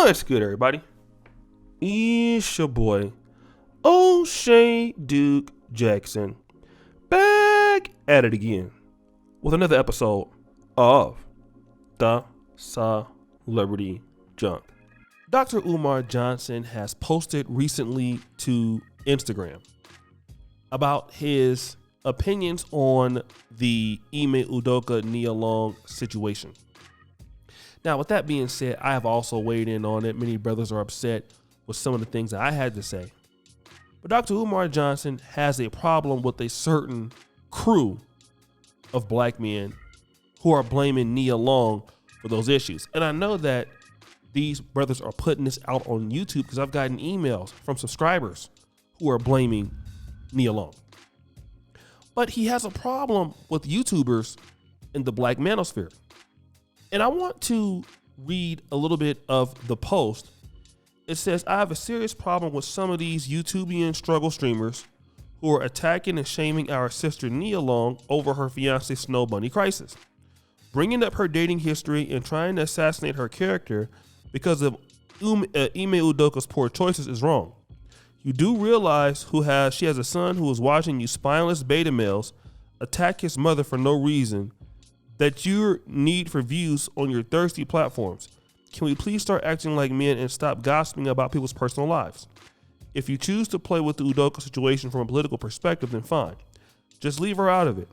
What's good, everybody? It's your boy, O'Shea Duke Jackson, back at it again with another episode of The Celebrity Junk. Dr. Umar Johnson has posted recently to Instagram about his opinions on the Ime Udoka Nia Long situation. Now, with that being said, I have also weighed in on it. Many brothers are upset with some of the things that I had to say. But Dr. Umar Johnson has a problem with a certain crew of black men who are blaming Nia Long for those issues. And I know that these brothers are putting this out on YouTube because I've gotten emails from subscribers who are blaming Nia Long. But he has a problem with YouTubers in the black manosphere. And I want to read a little bit of the post. It says, I have a serious problem with some of these YouTubian struggle streamers who are attacking and shaming our sister Nia Long over her fiancé Snow Bunny crisis, bringing up her dating history and trying to assassinate her character because of Ime Udoka's poor choices is wrong. You do realize she has a son who is watching you spineless beta males attack his mother for no reason, that your need for views on your thirsty platforms. Can we please start acting like men and stop gossiping about people's personal lives? If you choose to play with the Udoka situation from a political perspective, then fine. Just leave her out of it.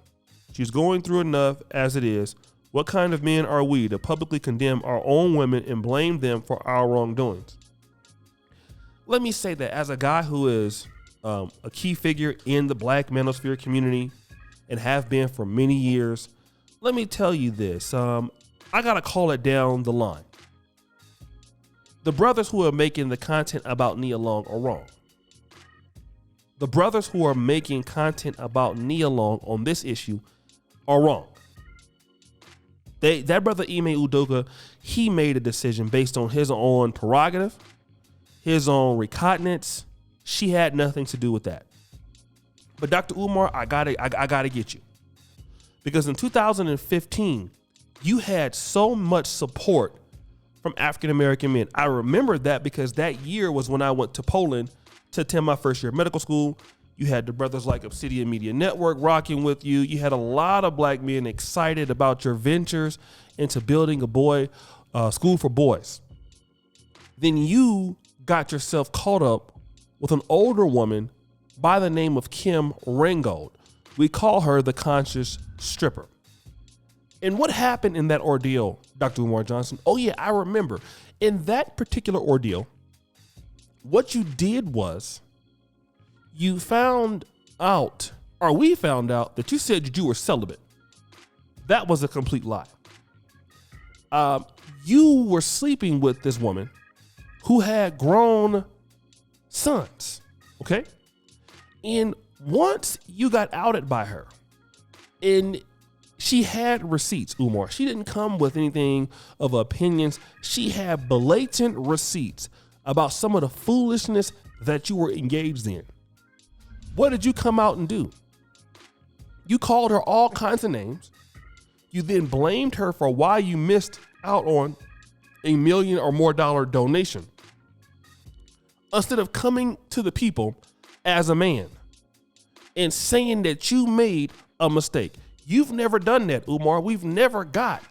She's going through enough as it is. What kind of men are we to publicly condemn our own women and blame them for our wrongdoings? Let me say that as a guy who is a key figure in the black manosphere community and have been for many years, let me tell you this. I got to call it down the line. The brothers who are making the content about Nia Long are wrong. The brothers who are making content about Nia Long on this issue are wrong. That brother Ime Udoka, he made a decision based on his own prerogative, his own recognizance. She had nothing to do with that. But Dr. Umar, I gotta get you. Because in 2015, you had so much support from African-American men. I remember that because that year was when I went to Poland to attend my first year of medical school. You had the brothers like Obsidian Media Network rocking with you. You had a lot of black men excited about your ventures into building a school for boys. Then you got yourself caught up with an older woman by the name of Kim Ringgold. We call her the conscious stripper. And what happened in that ordeal, Dr. Umar Johnson? Oh yeah, I remember. In that particular ordeal, what you did was we found out that you said that you were celibate. That was a complete lie. You were sleeping with this woman who had grown sons, okay? And once you got outed by her, and she had receipts, Umar. She didn't come with anything of opinions. She had blatant receipts about some of the foolishness that you were engaged in. What did you come out and do? You called her all kinds of names. You then blamed her for why you missed out on $1 million or more donation, instead of coming to the people as a man and saying that you made a mistake. You've never done that, Umar. We've never got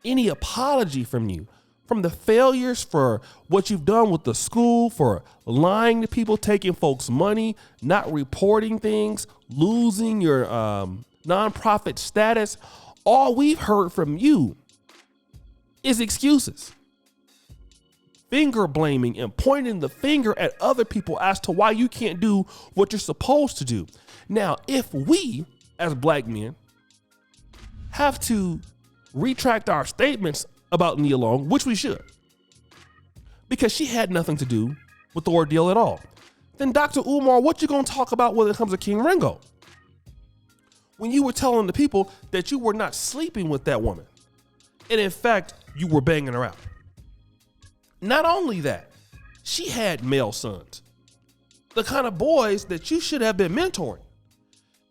any apology from you, from the failures for what you've done with the school, for lying to people, taking folks' money, not reporting things, losing your nonprofit status. All we've heard from you is excuses, finger blaming, and pointing the finger at other people as to why you can't do what you're supposed to do. Now, if we, as black men, have to retract our statements about Nia Long, which we should, because she had nothing to do with the ordeal at all, then Dr. Umar, what you gonna talk about when it comes to King Ringo? When you were telling the people that you were not sleeping with that woman, and in fact, you were banging her out. Not only that, she had male sons, the kind of boys that you should have been mentoring.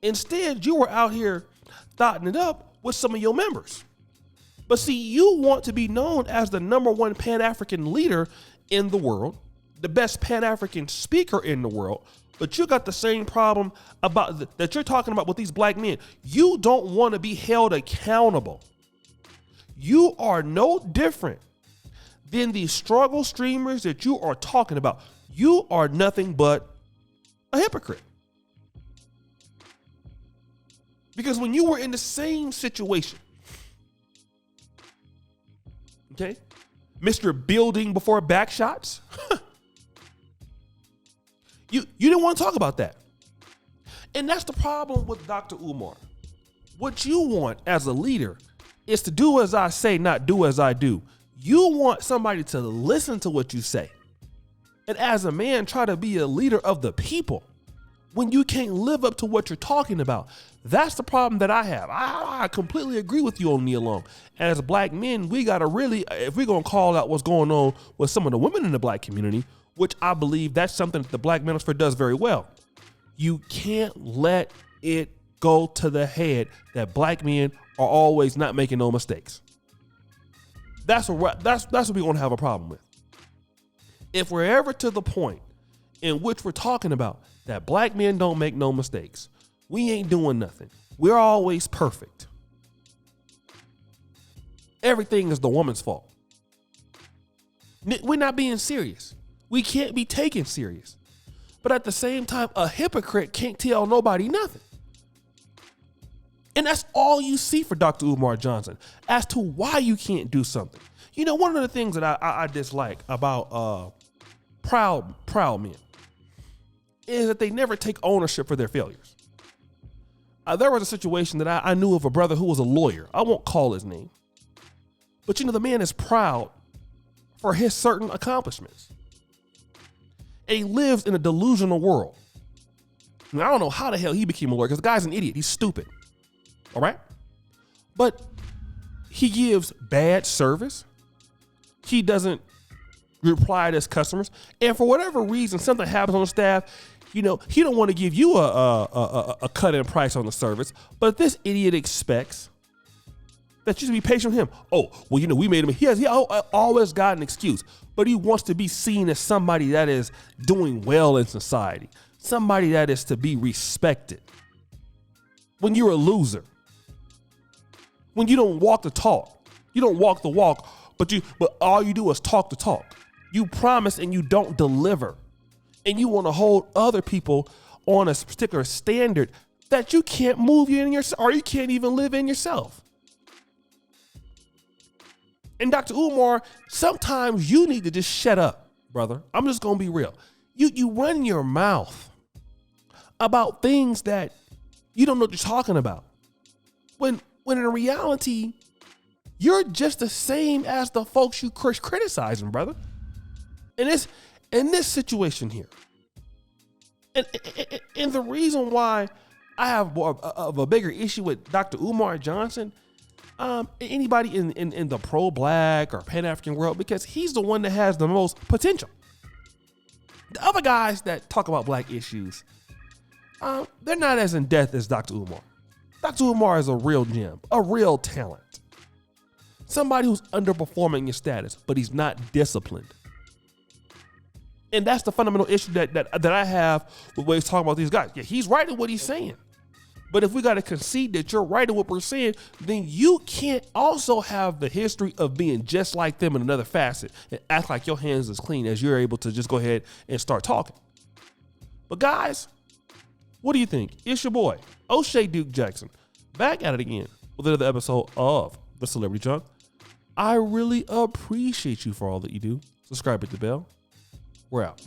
Instead, you were out here thotting it up with some of your members. But see, you want to be known as the number one Pan-African leader in the world, the best Pan-African speaker in the world, but you got the same problem about that you're talking about with these black men. You don't want to be held accountable. You are no different than the struggle streamers that you are talking about. You are nothing but a hypocrite. Because when you were in the same situation, okay, Mr. Building before back shots, you didn't want to talk about that. And that's the problem with Dr. Umar. What you want as a leader is to do as I say, not do as I do. You want somebody to listen to what you say. And as a man, try to be a leader of the people when you can't live up to what you're talking about. That's the problem that I have. I completely agree with you on Neil Long. As black men, we got to really, if we're going to call out what's going on with some of the women in the black community, which I believe that's something that the Black Manosphere does very well. You can't let it go to the head that black men are always not making no mistakes. That's what we're going to have a problem with. If we're ever to the point in which we're talking about that black men don't make no mistakes, we ain't doing nothing. We're always perfect. Everything is the woman's fault. We're not being serious. We can't be taken serious. But at the same time, a hypocrite can't tell nobody nothing. And that's all you see for Dr. Umar Johnson as to why you can't do something. You know, one of the things that I dislike about proud men is that they never take ownership for their failures. There was a situation that I knew of a brother who was a lawyer. I won't call his name. But you know, the man is proud for his certain accomplishments. And he lives in a delusional world. And I don't know how the hell he became a lawyer, because the guy's an idiot. He's stupid. All right? But he gives bad service. He doesn't reply to his customers. And for whatever reason, something happens on the staff, you know, he don't want to give you a cut in price on the service, but this idiot expects that you should be patient with him. Oh, well, you know, we made him. He always got an excuse, but he wants to be seen as somebody that is doing well in society, somebody that is to be respected. When you're a loser, when you don't walk the talk, you don't walk the walk, but all you do is talk the talk. You promise and you don't deliver, and you want to hold other people on a particular standard that you can't move in yourself, or you can't even live in yourself. And Dr. Umar, sometimes you need to just shut up, brother. I'm just going to be real. You run your mouth about things that you don't know what you're talking about. When in reality, you're just the same as the folks you criticizing, brother. And it's in this situation here. And the reason why I have more of a bigger issue with Dr. Umar Johnson, anybody in the pro-black or Pan-African world, because he's the one that has the most potential. The other guys that talk about black issues, they're not as in depth as Dr. Umar. Dr. Umar is a real gem, a real talent. Somebody who's underperforming your status, but he's not disciplined. And that's the fundamental issue that I have with what he's talking about these guys. Yeah, he's right in what he's saying. But if we got to concede that you're right in what we're saying, then you can't also have the history of being just like them in another facet and act like your hands is clean as you're able to just go ahead and start talking. But guys, what do you think? It's your boy, O'Shea Duke Jackson, back at it again with another episode of The Celebrity Junk. I really appreciate you for all that you do. Subscribe, hit the bell. We're out.